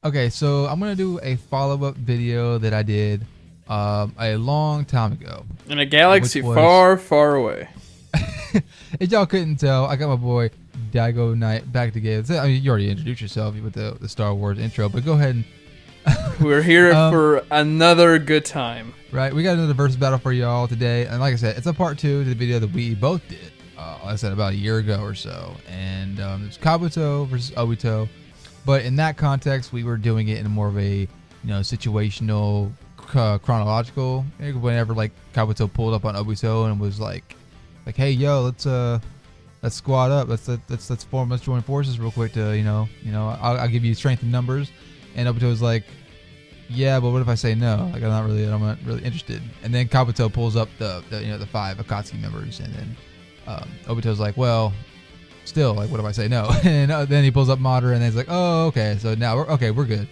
Okay, so I'm gonna do a follow-up video that I did a long time ago, In a galaxy which was, far, far away. if y'all couldn't tell, I got my boy Daigo Knight back together. So, I mean, you already introduced yourself with the Star Wars intro, but go ahead and We're here um, for another good time. right. We got another versus battle for y'all today, and like I said, it's a part two to the video that we both did. Like I said, about a year ago or so, and it's Kabuto versus Obito. But in that context, we were doing it in more of a, situational, chronological. Whenever like Kabuto pulled up on Obito and was hey, yo, let's squad up, let's join forces real quick to, I'll give you strength in numbers, and Obito was like, yeah, but what if I say no? Like I'm not really interested. And then Kabuto pulls up the five Akatsuki members, and then Obito's like, well, still, like, what if I say no? And then he pulls up Madara, and then he's like, oh, okay, so now we're good.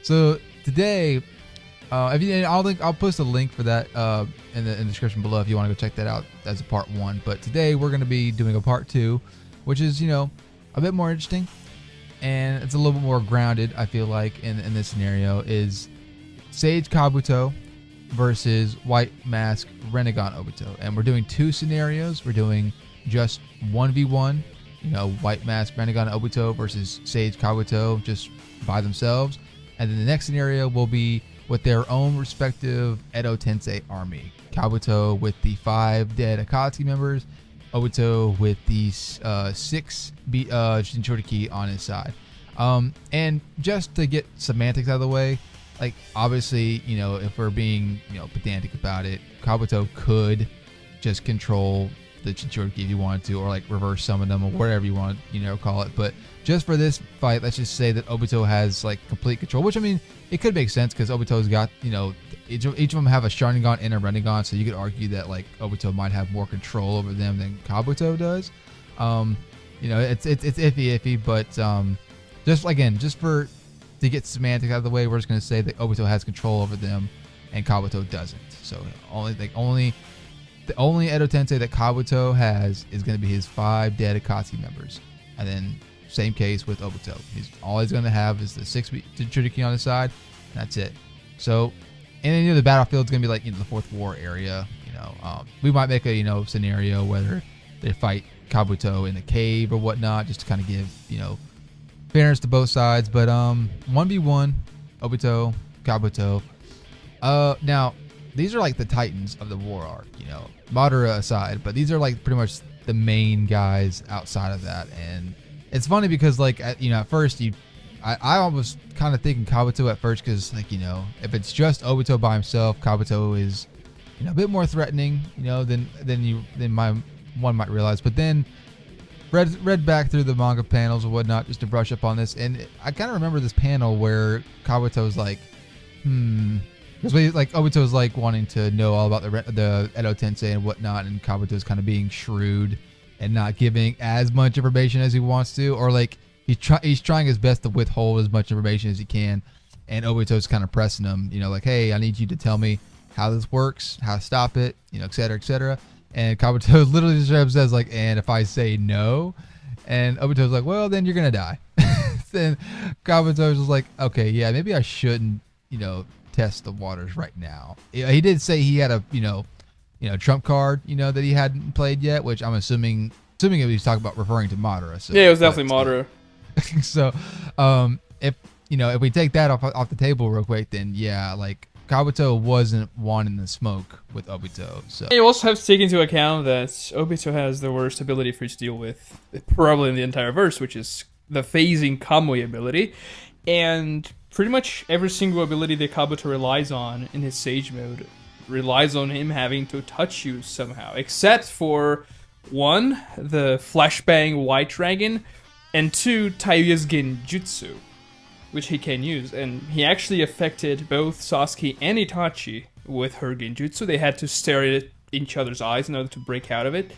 So today, I'll post a link for that in the description below if you want to go check that out as a part one. But today we're going to be doing a part two, which is a bit more interesting, and it's a little bit more grounded. I feel like in this scenario is Sage Kabuto versus White Mask Rinnegan Obito, and we're doing two scenarios. We're doing just 1v1, White Mask Rinnegan Obito versus Sage Kabuto just by themselves. And then the next scenario will be with their own respective Edo Tensei army. Kabuto with the 5 dead Akatsuki members, Obito with the 6 Jinchuriki on his side. And just to get semantics out of the way, like obviously, if we're being, pedantic about it, Kabuto could just control the Jinchuriki if you wanted to, or like reverse summon them, or whatever you want to call it. But just for this fight, let's just say that Obito has like complete control, which I mean it could make sense because Obito's got each of them have a Sharingan and a Rinnegan, so you could argue that like Obito might have more control over them than Kabuto does. It's iffy, but just to get semantics out of the way, we're just going to say that Obito has control over them and Kabuto doesn't. So the only Edo Tensei that Kabuto has is going to be his 5 dead Akatsuki members. And then same case with Obito. All he's going to have is the 6 Jinchuriki on his side, and that's it. So, and then the battlefield's going to be like the Fourth War area. We might make a scenario whether they fight Kabuto in the cave or whatnot, just to kind of give fairness to both sides. But 1v1 Obito, Kabuto. Now these are like the titans of the war arc, Madara aside, but these are like pretty much the main guys outside of that. And it's funny because like at first I almost kind of thinking Kabuto at first, because like if it's just Obito by himself, Kabuto is a bit more threatening than one might realize. But then read back through the manga panels and whatnot just to brush up on this, and I kind of remember this panel where Kabuto's like, because like Obito's like wanting to know all about the Edo Tensei and whatnot, and Kabuto's kind of being shrewd and not giving as much information as he wants to, or like he's trying his best to withhold as much information as he can, and Obito's kind of pressing him, like, hey, I need you to tell me how this works, how to stop it, et cetera, et cetera. And Kabuto literally just says like, and if I say no, and Obito's like, well, then you're gonna die. Then Kabuto's just like, okay, yeah, maybe I shouldn't, test the waters right now. He did say he had a, trump card, that he hadn't played yet, which I'm assuming he was talking about referring to Madara. So, Yeah, it was definitely Madara. So, if we take that off the table real quick, then yeah, like Kabuto wasn't wanting the smoke with Obito. So You also have to take into account that Obito has the worst ability for you to deal with, probably in the entire verse, which is the phasing Kamui ability. And pretty much every single ability that Kabuto relies on in his Sage mode relies on him having to touch you somehow. Except for 1, the Flashbang White Dragon, and 2, Taiyo's Genjutsu, which he can use. And he actually affected both Sasuke and Itachi with her Genjutsu. They had to stare at each other's eyes in order to break out of it.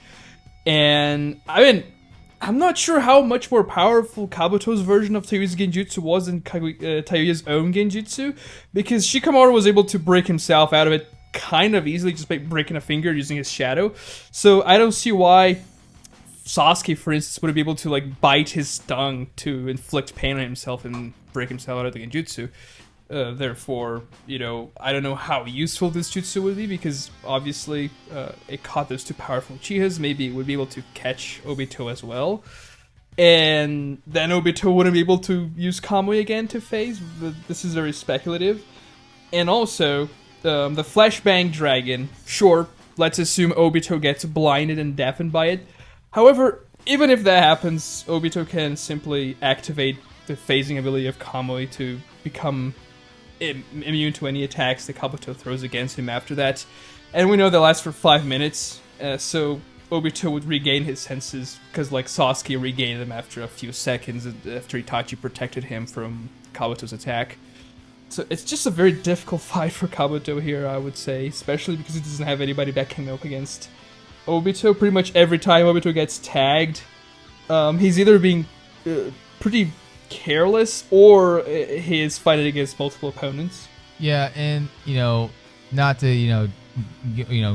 And I mean, I'm not sure how much more powerful Kabuto's version of Taiyo's Genjutsu was than Taiyo's own Genjutsu, because Shikamaru was able to break himself out of it kind of easily just by breaking a finger using his shadow. So I don't see why Sasuke, for instance, would be able to like bite his tongue to inflict pain on himself and break himself out of the genjutsu. Therefore, I don't know how useful this jutsu would be, because obviously it caught those two powerful Uchihas. Maybe it would be able to catch Obito as well. And then Obito wouldn't be able to use Kamui again to phase. This is very speculative. And also, the Flashbang Dragon, sure, let's assume Obito gets blinded and deafened by it. However, even if that happens, Obito can simply activate the phasing ability of Kamui to become immune to any attacks that Kabuto throws against him after that. And we know that lasts for 5 minutes, so Obito would regain his senses, because like Sasuke regained them after a few seconds after Itachi protected him from Kabuto's attack. So it's just a very difficult fight for Kabuto here, I would say, especially because he doesn't have anybody backing up against Obito. Pretty much every time Obito gets tagged, he's either being pretty careless, or he is fighting against multiple opponents. Yeah, and not to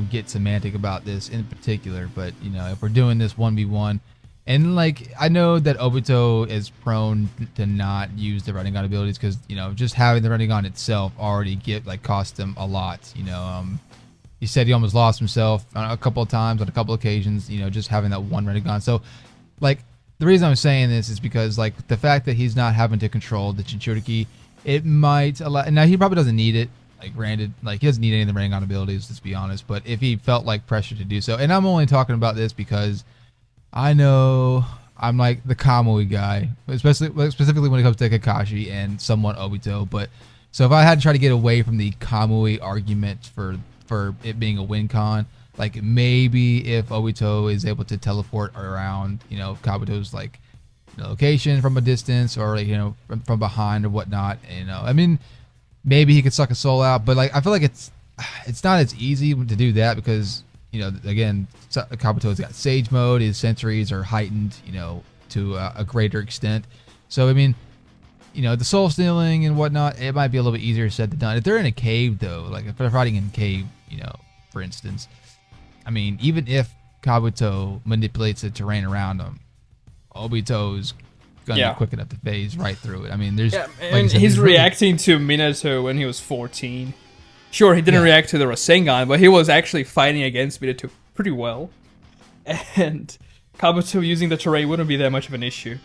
get semantic about this in particular, but if we're doing this 1v1, and like I know that Obito is prone to not use the Rinnegan abilities, because just having the Rinnegan itself already cost him a lot. He said he almost lost himself a couple of times on a couple of occasions. Just having that one Rinnegan. So like, the reason I'm saying this is because like the fact that he's not having to control the Jinchuriki, it might allow. Now he probably doesn't need it. Like granted, like he doesn't need any of the Rinnegan abilities, let's be honest. But if he felt like pressure to do so, and I'm only talking about this because I know I'm like the Kamui guy, specifically when it comes to Kakashi and somewhat Obito. But so if I had to try to get away from the Kamui argument for it being a win con, like maybe if Obito is able to teleport around, Kabuto's like location from a distance, or like from behind or whatnot, I mean, maybe he could suck a soul out. But like I feel like it's not as easy to do that, because again, Kabuto's got Sage mode, his sensories are heightened, to a greater extent. So I mean, the soul stealing and whatnot, it might be a little bit easier said than done. If they're in a cave though, like if they're fighting in a cave, for instance, I mean, even if Kabuto manipulates the terrain around him, Obito's gonna be quick enough to phase right through it. I mean, there's and he's reacting to Minato when he was 14. Sure, he didn't react to the Rasengan, but he was actually fighting against Minato pretty well. And Kabuto using the terrain wouldn't be that much of an issue,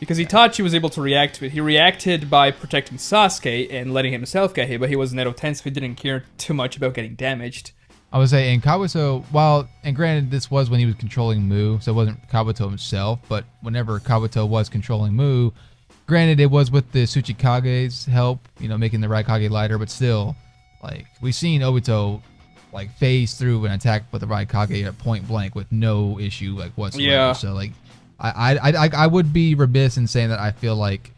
because Itachi was able to react to it. He reacted by protecting Sasuke and letting himself get hit, but he was an Edo Tensei, so he didn't care too much about getting damaged. I would say, and Kabuto, and granted this was when he was controlling Mu, so it wasn't Kabuto himself, but whenever Kabuto was controlling Mu, granted it was with the Tsuchikage's help, making the Raikage lighter, but still, like, we've seen Obito like phase through an attack with the Raikage at point blank with no issue like whatsoever. Yeah. So like, I would be remiss in saying that I feel like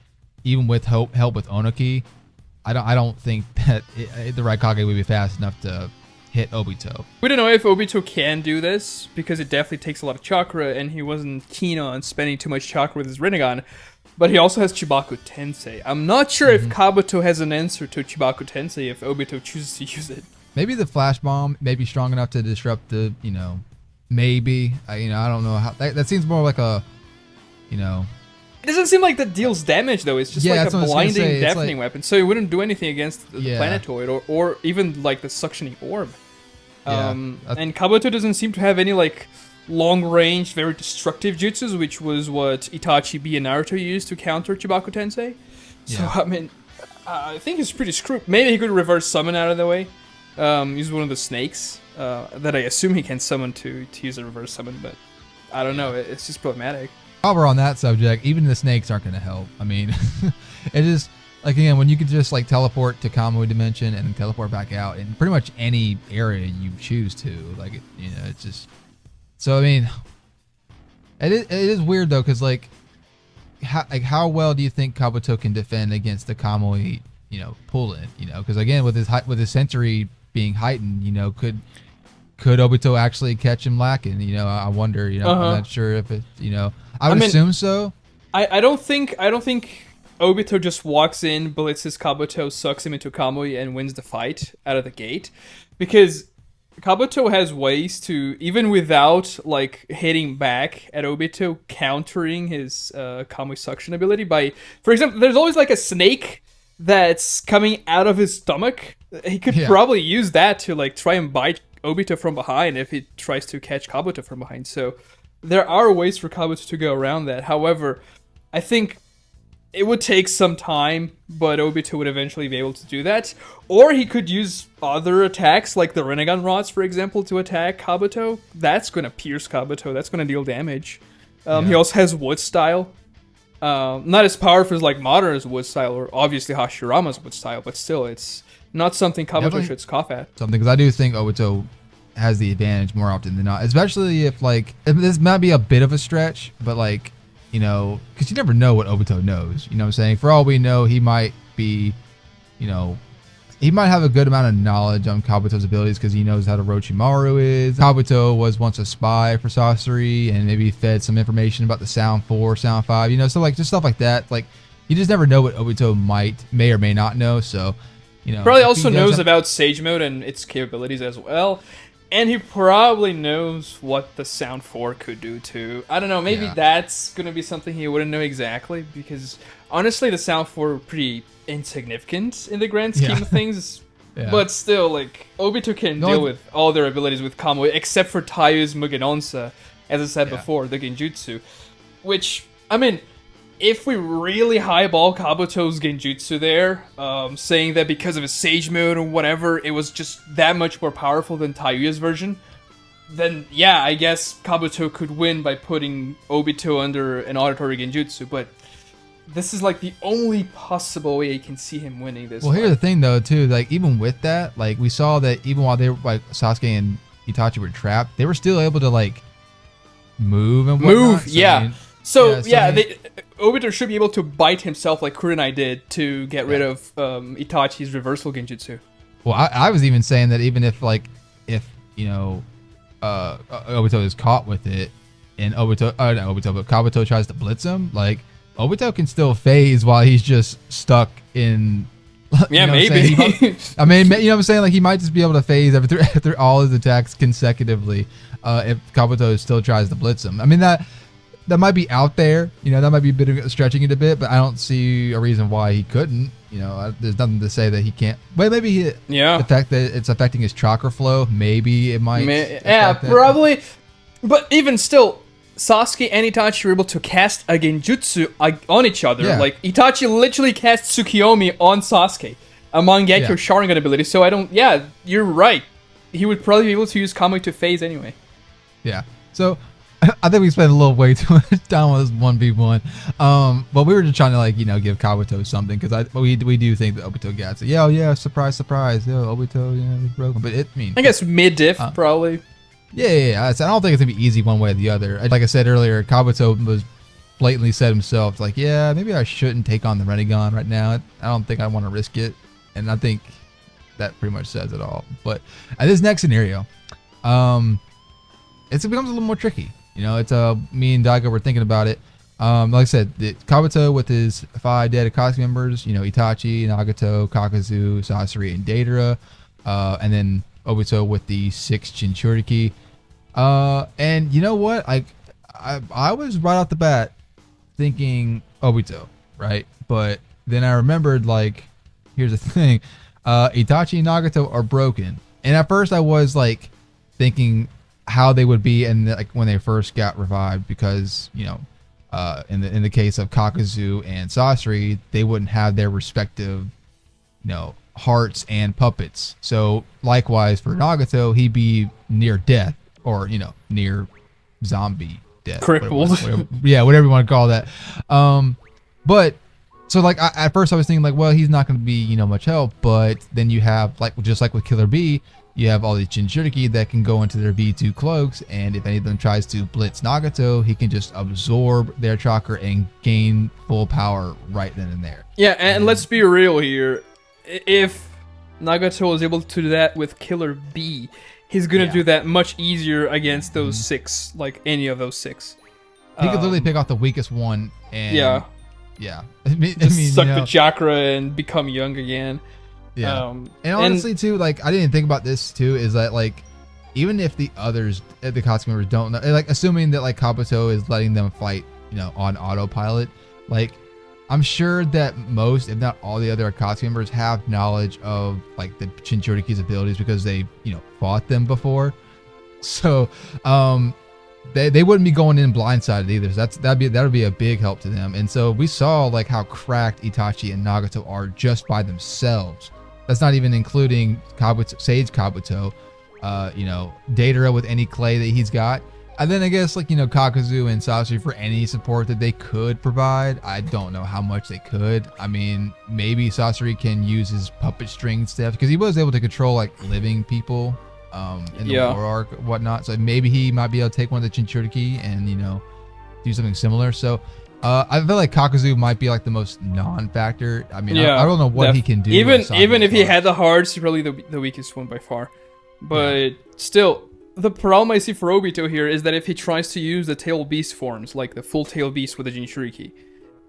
even with help with Onoki, I don't think that the Raikage would be fast enough to hit Obito. We don't know if Obito can do this, because it definitely takes a lot of chakra, and he wasn't keen on spending too much chakra with his Rinnegan. But he also has Chibaku Tensei. I'm not sure if Kabuto has an answer to Chibaku Tensei if Obito chooses to use it. Maybe the flash bomb may be strong enough to disrupt the, maybe. I don't know how. That seems more like a, It doesn't seem like that deals damage, though. It's just like a blinding, deafening weapon. So it wouldn't do anything against the planetoid or even like the suctioning orb. And Kabuto doesn't seem to have any like long-range, very destructive jutsus, which was what Itachi, B, and Naruto used to counter Chibaku Tensei. So, I mean, I think he's pretty screwed. Maybe he could reverse summon out of the way. Use one of the snakes that I assume he can summon to use a reverse summon, but I don't know. It's just problematic. While we're on that subject, even the snakes aren't going to help. I mean, it is, like, again, when you could just, like, teleport to Kamui Dimension and then teleport back out in pretty much any area you choose to. Like, it's just... So, I mean, it is weird, though, because, like, how well do you think Kabuto can defend against the Kamui, pull-in? Because, again, with his sensory being heightened, could Obito actually catch him lacking? I wonder, I'm not sure if it, I would assume so. I don't think Obito just walks in, blitzes Kabuto, sucks him into Kamui, and wins the fight out of the gate. Because Kabuto has ways to, even without like hitting back at Obito, countering his Kamui suction ability by, for example, there's always like a snake that's coming out of his stomach. He could probably use that to like try and bite Obito from behind if he tries to catch Kabuto from behind. So there are ways for Kabuto to go around that. However, I think it would take some time, but Obito would eventually be able to do that. Or he could use other attacks, like the Rinnegan rods, for example, to attack Kabuto. That's going to pierce Kabuto. That's going to deal damage. He also has Wood Style. Not as powerful as like Madara's Wood Style, or obviously Hashirama's Wood Style, but still, it's not something Kabuto should scoff at. Something, because I do think Obito has the advantage more often than not, especially if like, this might be a bit of a stretch, but like, you know, because you never know what Obito knows. You know what I'm saying? For all we know, he might be, you know, he might have a good amount of knowledge on Kabuto's abilities because he knows how Orochimaru is. Kabuto was once a spy for Sasori and maybe fed some information about the Sound 4, Sound 5, you know, so like just stuff like that. Like, you just never know what Obito may or may not know. So, you know, probably also knows about Sage Mode and its capabilities as well. And he probably knows what the Sound 4 could do too. I don't know, maybe that's going to be something he wouldn't know exactly, because honestly the Sound 4 are pretty insignificant in the grand scheme of things. But still, like, Obito can deal with all their abilities with Kamui, except for Taiu's Mugenonsa, as I said before, the Genjutsu. Which, I mean, if we really highball Kabuto's Genjutsu there, saying that because of his Sage Mode or whatever, it was just that much more powerful than Taiuya's version, then yeah, I guess Kabuto could win by putting Obito under an auditory Genjutsu, but this is like the only possible way I can see him winning this. Well, here's the thing though, too, like even with that, like we saw that even while they were like Sasuke and Itachi were trapped, they were still able to like move and whatnot. Obito should be able to bite himself like Kurenai did to get rid of Itachi's reversal Genjutsu. Well, I was even saying that even if you know Obito is caught with it and Kabuto tries to blitz him, like Obito can still phase while he's just stuck in. Yeah, maybe. I mean, you know what I'm saying? Like he might just be able to phase through all his attacks consecutively if Kabuto still tries to blitz him. I mean that might be out there, you know, that might be a bit of stretching it a bit, but I don't see a reason why he couldn't. You know, there's nothing to say that he can't. Well, maybe the fact that it's affecting his chakra flow, maybe it might. Probably. But even still, Sasuke and Itachi were able to cast a Genjutsu on each other. Yeah. Like, Itachi literally cast Tsukiyomi on Sasuke, a Mangekyo Sharingan ability. So you're right. He would probably be able to use Kamui to phase anyway. Yeah. So I think we spent a little way too much time on this 1v1. But we were just trying to, like, you know, give Kabuto something, because we do think that Obito gets it. Yeah, surprise. Obito, he's broken. But I guess mid-diff, probably. Yeah. I don't think it's going to be easy one way or the other. Like I said earlier, Kabuto was blatantly said himself, like, yeah, maybe I shouldn't take on the Rinnegan right now. I don't think I want to risk it. And I think that pretty much says it all. But this next scenario, it becomes a little more tricky. You know, it's me and Daigo were thinking about it. Like I said, Kabuto with his 5 dead Akatsuki members, you know, Itachi, Nagato, Kakazu, Sasori, and Deidara. And then Obito with the 6 Jinchuriki. And you know what? I was right off the bat thinking Obito, right? But then I remembered, like, here's the thing. Itachi and Nagato are broken. And at first I was, like, thinking how they would be and like when they first got revived, because, you know, in the case of Kakazu and Sasori, they wouldn't have their respective, you know, hearts and puppets. So likewise for Nagato, he'd be near death, or, you know, near zombie death, crippled, whatever you want to call that. But so, like, at first I was thinking, like, well, he's not going to be, you know, much help. But then you have, like, just like with Killer Bee, you have all these Jinchuriki that can go into their V2 cloaks, and if any of them tries to blitz Nagato, he can just absorb their chakra and gain full power right then and there. Yeah, and let's be real here. If Nagato was able to do that with Killer Bee, he's going to do that much easier against those 6, like any of those 6. He could literally pick off the weakest one and... Yeah. Suck the chakra and become young again. Yeah. And honestly, too, like, I didn't think about this, too, is that, like, even if the others, the Akatsuki members don't know, like assuming that like Kabuto is letting them fight, on autopilot, like I'm sure that most, if not all, the other Akatsuki members have knowledge of like the Jinchuriki's abilities because they, fought them before. So, they wouldn't be going in blindsided either. So that'd be a big help to them. And so we saw like how cracked Itachi and Nagato are just by themselves. That's not even including Kabuto, Sage Kabuto, Datara with any clay that he's got. And then I guess like, Kakuzu and Sasuke for any support that they could provide. I don't know how much they could. I mean, maybe Sasuke can use his puppet string stuff because he was able to control like living people in the war arc and whatnot. So maybe he might be able to take one of the Jinchuriki and, do something similar. So I feel like Kakuzu might be like the most non-factor. I mean, I don't know what he can do. Even if he had the hearts, he's probably the weakest one by far. But still, the problem I see for Obito here is that if he tries to use the tail beast forms, like the full tail beast with the Jinchuriki,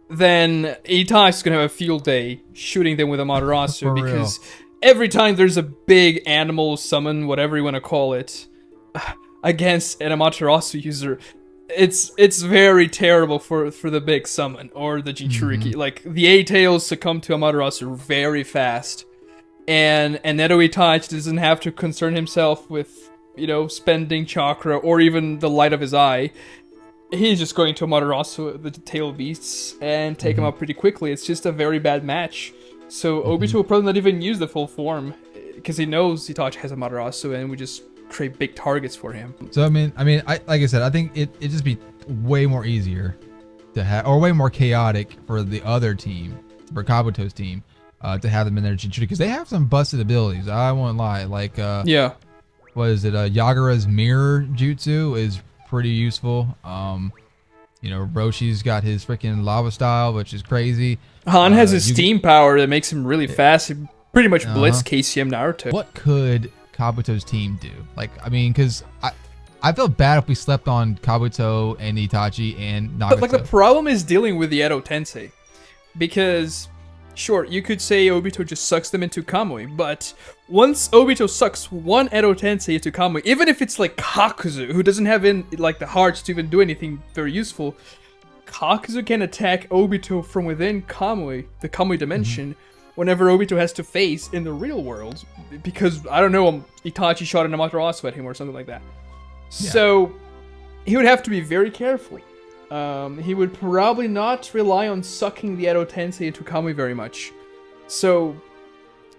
then Itachi's gonna have a field day shooting them with a Madarasu because every time there's a big animal summon, whatever you want to call it, against an Amaterasu user, it's very terrible for the big summon or the Jinchuriki. Like the 8 tails succumb to Amaterasu very fast, and Edo Itachi doesn't have to concern himself with spending chakra or even the light of his eye. He's just going to Madarasu, the tail beasts, and take him out pretty quickly. It's just a very bad match. So Obito will probably not even use the full form because he knows Itachi has a Madarasu, and we just create big targets for him. So I mean, like I said, I think it just be way more easier to have, or way more chaotic for the other team, for Kabuto's team, to have them in their Jinchuriki because they have some busted abilities. I won't lie, like what is it? Yagura's mirror jutsu is pretty useful. Roshi's got his freaking lava style, which is crazy. Han has his steam power that makes him really fast. He pretty much blitz KCM Naruto. What could Kabuto's team do? Like, I mean, because I feel bad if we slept on Kabuto and Itachi and Nagato. But like the problem is dealing with the Edo Tensei, because sure, you could say Obito just sucks them into Kamui, but once Obito sucks one Edo Tensei into Kamui, even if it's like Kakuzu, who doesn't have the hearts to even do anything very useful, Kakuzu can attack Obito from within Kamui, the Kamui dimension, whenever Obito has to face in the real world, because, I don't know, Itachi shot an Amaterasu at him or something like that. Yeah. So, he would have to be very careful. He would probably not rely on sucking the Edo Tensei into Kamui very much. So,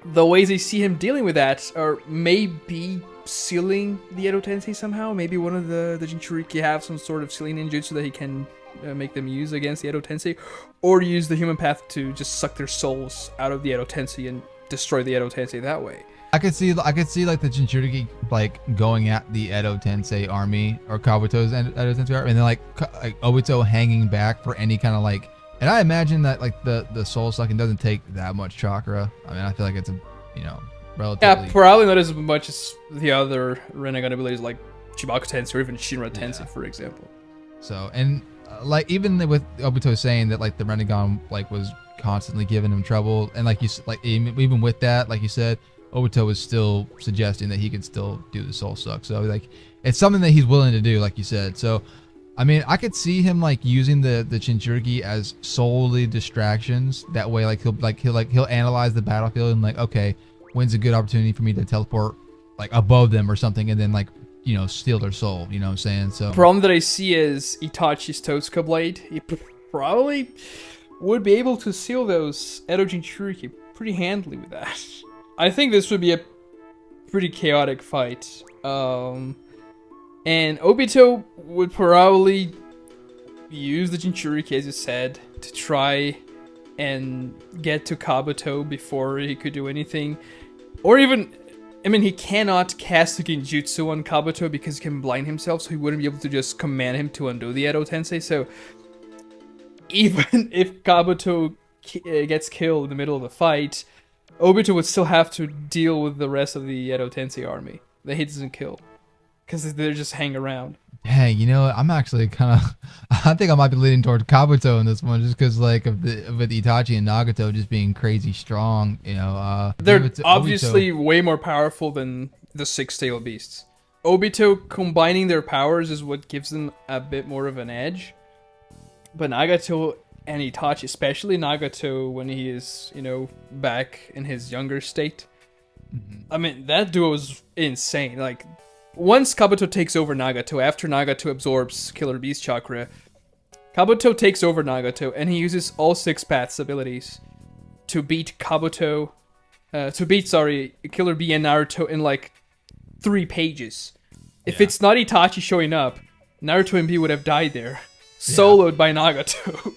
the ways I see him dealing with that are maybe sealing the Edo Tensei somehow. Maybe one of the Jinchuriki have some sort of sealing ninjutsu that he can make them use against the Edo Tensei, or use the human path to just suck their souls out of the Edo Tensei and destroy the Edo Tensei that way. I could see like the Jinchuriki like going at the Edo Tensei army or Kabuto's Edo Tensei army, and then like Obito hanging back for any kind of like. And I imagine that like the soul sucking doesn't take that much chakra. I mean, I feel like it's a relatively. Yeah, probably not as much as the other Rinnegan abilities like Chibaku Tensei or even Shinra Tensei, for example. So and like even with Obito saying that like the Rinnegan like was constantly giving him trouble, and like even with that, like you said, Obito was still suggesting that he could still do the soul suck. So like it's something that he's willing to do, like you said. So I mean, I could see him like using the Jinchuriki as solely distractions. That way, like he'll analyze the battlefield and like, okay, when's a good opportunity for me to teleport like above them or something, and then like steal their soul. You know what I'm saying? So the problem that I see is Itachi's Totsuka blade. He probably would be able to seal those Edo Jinchuriki pretty handily with that. I think this would be a pretty chaotic fight. And Obito would probably use the Jinchuriki, as you said, to try and get to Kabuto before he could do anything. Or even, I mean, he cannot cast the Genjutsu on Kabuto because he can blind himself, so he wouldn't be able to just command him to undo the Edo Tensei. So even if Kabuto gets killed in the middle of the fight, Obito would still have to deal with the rest of the Edo Tensei army that he doesn't kill, because they're just hang around. Hey, I'm actually kind of, I think I might be leaning toward Kabuto in this one, just because like with Itachi and Nagato just being crazy strong. They're obviously way more powerful than the 6 tailed beasts. Obito combining their powers is what gives them a bit more of an edge. But Nagato and Itachi, especially Nagato when he is, back in his younger state. I mean, that duo is insane. Like, once Kabuto takes over Nagato, after Nagato absorbs Killer Beast Chakra, Kabuto takes over Nagato, and he uses all 6 paths abilities to beat Killer Bee and Naruto in like 3 pages. If it's not Itachi showing up, Naruto and Bee would have died there, soloed by Nagato.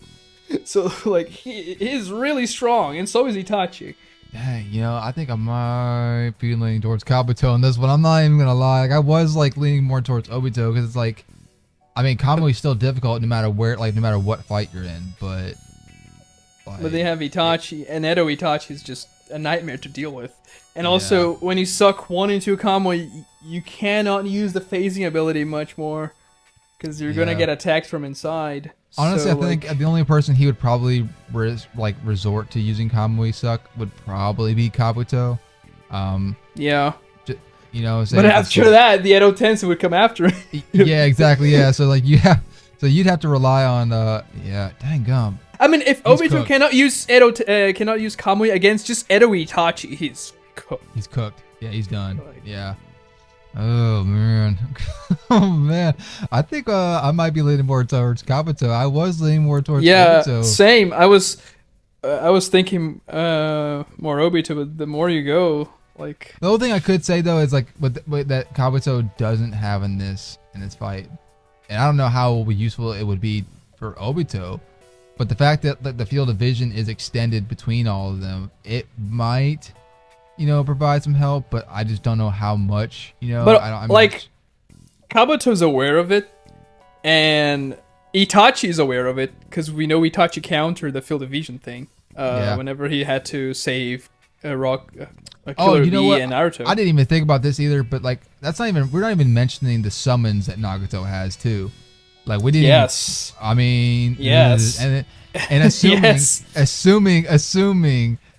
So, like, he is really strong, and so is Itachi. Dang, I think I might be leaning towards Kabuto on this one. I'm not even gonna lie. Like, I was like leaning more towards Obito because it's like, I mean, Kamui is still difficult no matter where, like, no matter what fight you're in. But they have Itachi, and Edo Itachi is just a nightmare to deal with. And also, when you suck 1 into Kamui, you cannot use the phasing ability much more because you're gonna get attacked from inside. Honestly, I think the only person he would probably resort to using Kamui Suck would probably be Kabuto. But after that, the Edo Tensei would come after him. Yeah, exactly. Yeah, so like you'd have to rely on dang gum. I mean, if Obito cannot use Kamui against just Edo Itachi, he's cooked. He's cooked. Yeah, he's done. Yeah. Oh man. Oh man. I think I might be leaning more towards Kabuto. I was leaning more towards Obito. Same. I was thinking more Obito, but the more you go, like, the only thing I could say though is like what that Kabuto doesn't have in this fight, and I don't know how useful it would be for Obito, but the fact that the field of vision is extended between all of them, it might provide some help, but I just don't know how much, But Kabuto's aware of it, and Itachi's aware of it, because we know Itachi countered the field of vision thing whenever he had to save Killer Bee and Naruto. I didn't even think about this either, but like we're not even mentioning the summons that Nagato has too. Like, we didn't. Yes. I mean. Yes. And assuming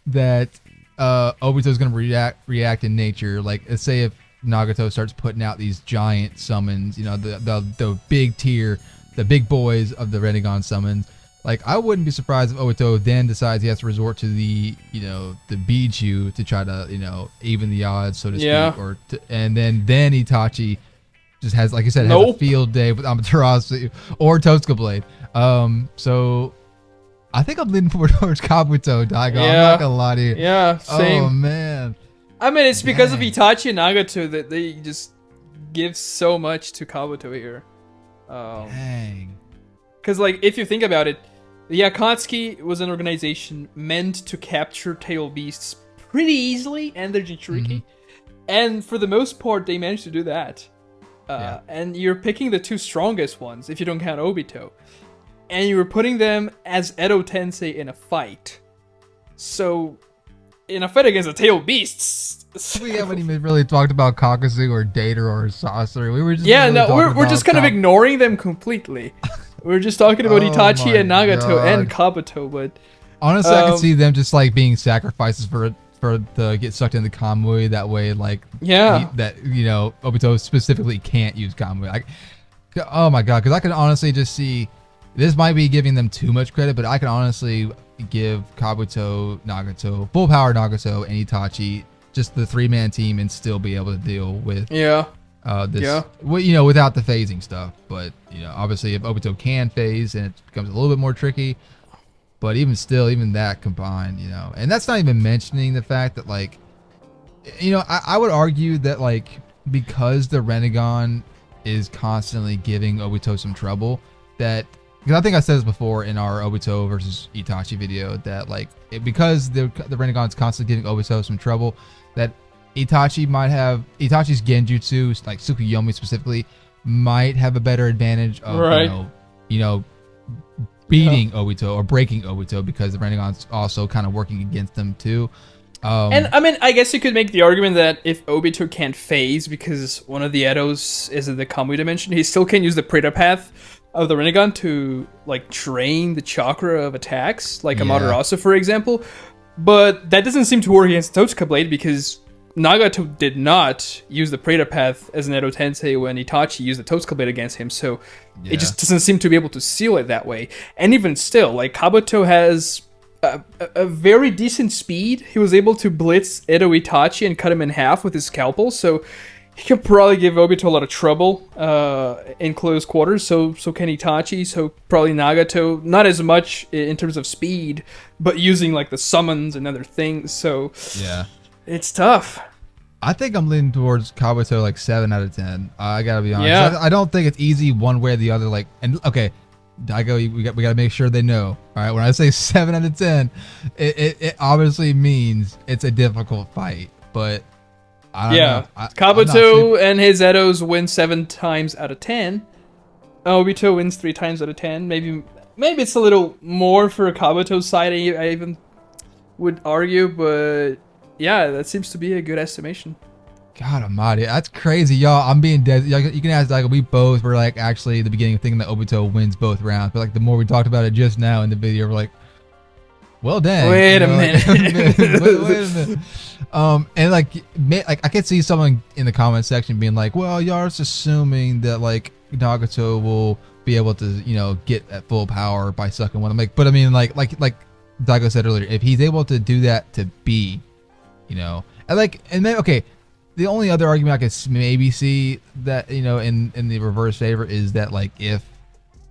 that Obito's gonna react in nature. Like, let's say if Nagato starts putting out these giant summons, the big tier, the big boys of the Rinnegan summons. Like, I wouldn't be surprised if Obito then decides he has to resort to the Bijuu to try to even the odds, so to speak, and then Itachi just has, like you said, has a field day with Amaterasu or Totsuka Blade. So I think I'm leaning more towards Kabuto, Daigo. I'm not gonna lie to you. Yeah, same. Oh man. I mean, it's because of Itachi and Nagato that they just give so much to Kabuto here. Dang. Because, like, if you think about it, the Akatsuki was an organization meant to capture tail beasts pretty easily and their Jinchuriki. And for the most part, they managed to do that. And you're picking the 2 strongest ones, if you don't count Obito. And you were putting them as Edo Tensei in a fight. So, in a fight against the tail beasts... We haven't even really talked about Kakashi or Data or Sasori. We were just we're just kind of ignoring them completely. We're just talking about Itachi and Nagato and Kabuto, but honestly, I could see them just like being sacrifices for the get sucked into Kamui. That way, like Obito specifically can't use Kamui. Oh my god, because I can honestly just see this might be giving them too much credit, but I can honestly give Kabuto, Nagato, full power Nagato, and Itachi just the 3-man team and still be able to deal with without the phasing stuff. But obviously if Obito can phase, and it becomes a little bit more tricky. But even still, even that combined, and that's not even mentioning the fact that, like, I would argue that, like, because the Rinnegan is constantly giving Obito some trouble, that, because I think I said this before in our Obito versus Itachi video, that, like, because the Rinnegan is constantly giving Obito some trouble, that Itachi's Genjutsu, like Tsukuyomi specifically, might have a better advantage of beating Obito or breaking Obito, because the Rinnegan's also kind of working against them too. And I mean, I guess you could make the argument that if Obito can't phase because one of the Edos is in the Kamui dimension, he still can use the Preta path of the Rinnegan to, like, drain the chakra of attacks, like Amaterasu, for example. But that doesn't seem to work against Totsuka Blade, because Nagato did not use the Preta Path as an Edo Tensei when Itachi used the Toad Skull Blade against him, so it just doesn't seem to be able to seal it that way. And even still, like, Kabuto has a very decent speed. He was able to blitz Edo Itachi and cut him in half with his scalpel, so he can probably give Obito a lot of trouble in close quarters. So can Itachi, so probably Nagato. Not as much in terms of speed, but using like the summons and other things, so Yeah. it's tough. I think I'm leaning towards Kabuto like 7 out of 10. I gotta be honest. Yeah. I don't think it's easy one way or the other. Like, and okay, Daigo, we gotta make sure they know. All right, when I say 7 out of 10, it obviously means it's a difficult fight. But I don't know. Kabuto and his Edos win 7 times out of 10. Obito wins 3 times out of 10. Maybe it's a little more for Kabuto's side. I even would argue, but yeah, that seems to be a good estimation. God almighty, that's crazy, y'all. I'm being dead. You can ask, like, we both were like actually at the beginning thinking that Obito wins both rounds, but like the more we talked about it just now in the video, we're like, well, dang. Wait a minute. Wait a minute. And like I could see someone in the comment section being like, well, y'all just assuming that like Nagato will be able to, you know, get at full power by sucking one. I'm like, but I mean, like Daigo said earlier, if he's able to do that to B, you know, and then, okay, the only other argument I could maybe see that, you know, in the reverse favor is that, like,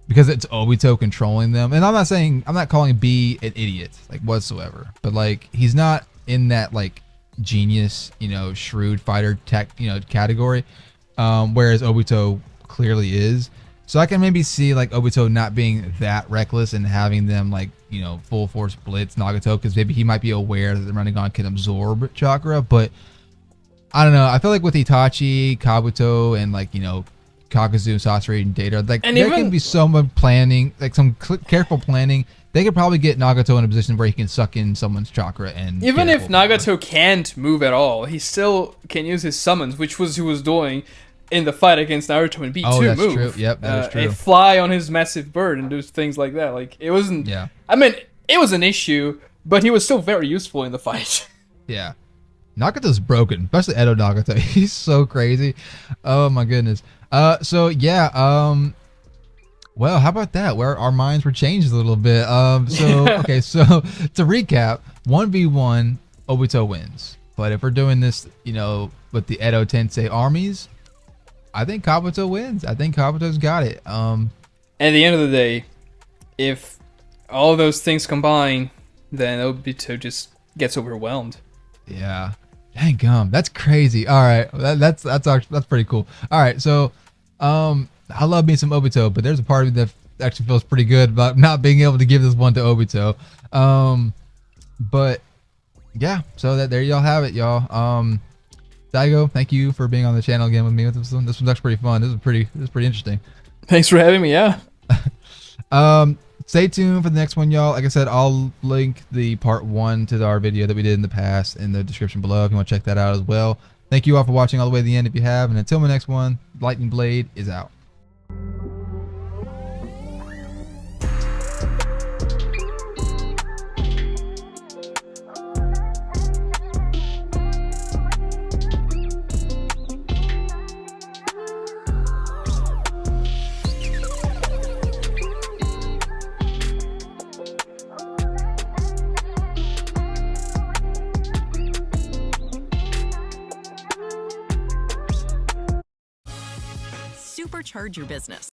because it's Obito controlling them, and I'm not calling B an idiot, like, whatsoever, but like he's not in that like genius, you know, shrewd fighter tech, you know, category, whereas Obito clearly is. So I can maybe see like Obito not being that reckless and having them, like, you know, full force blitz Nagato, because maybe he might be aware that the Rinnegan can absorb chakra. But I don't know. I feel like with Itachi, Kabuto, and like, you know, Kakuzu, Sasori, and Data, like, and there can be so much planning, like some careful planning. They could probably get Nagato in a position where he can suck in someone's chakra, and even if Nagato can't move at all, he still can use his summons, which was he was doing in the fight against Naruto and B2 oh, that's move. True. Yep, that is true. A fly on his massive bird and do things like that. Like, it wasn't. Yeah. I mean, it was an issue, but he was still very useful in the fight. Yeah. Nagato's broken, especially Edo Nagato. He's so crazy. Oh my goodness. So yeah. Well, how about that? Where our minds were changed a little bit. So okay. So to recap, 1v1, Obito wins. But if we're doing this, you know, with the Edo Tensei armies, I think Kabuto wins. I think Kabuto's got it. At the end of the day, if all those things combine, then Obito just gets overwhelmed. Yeah. Dang gum. That's crazy. All right. That's pretty cool. All right. So, I love me some Obito, but there's a part of me that actually feels pretty good about not being able to give this one to Obito. But yeah. So there y'all have it, y'all. Daigo, thank you for being on the channel again with me. This one's actually pretty fun. This is pretty interesting. Thanks for having me. Yeah. Stay tuned for the next one, y'all. Like I said, I'll link the part 1 to our video that we did in the past in the description below if you want to check that out as well. Thank you all for watching all the way to the end if you have, and until my next one, Lightning Blade is out. Supercharge your business